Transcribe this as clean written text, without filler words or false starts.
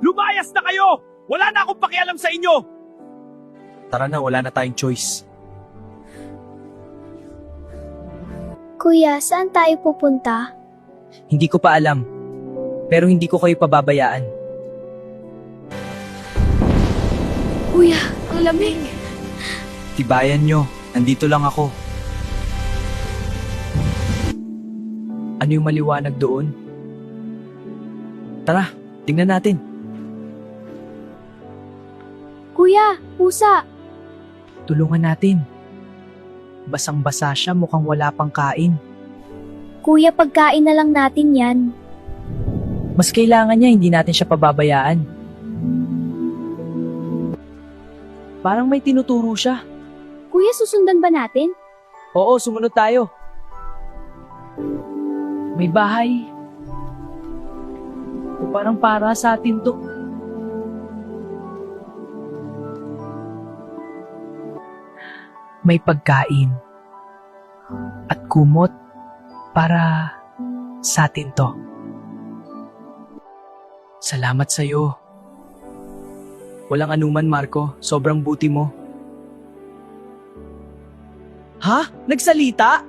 Lumayas na kayo! Wala na akong pakialam sa inyo! Tara na, wala na tayong choice. Kuya, saan tayo pupunta? Hindi ko pa alam. Pero hindi ko kayo pababayaan. Kuya, ang lamig. Tibayan nyo, nandito lang ako. Ano yung maliwanag doon? Tara, tingnan natin. Kuya, pusa. Tulungan natin. Basang-basa siya, mukhang wala pang kain. Kuya, pagkain na lang natin yan. Mas kailangan niya, hindi natin siya pababayaan. Parang may tinuturo siya. Kuya, susundan ba natin? Oo, sumunod tayo. May bahay. Parang para sa atin to. May pagkain. At kumot para sa atin to. Salamat sa'yo. Walang anuman, Marco. Sobrang buti mo. Ha? Nagsalita?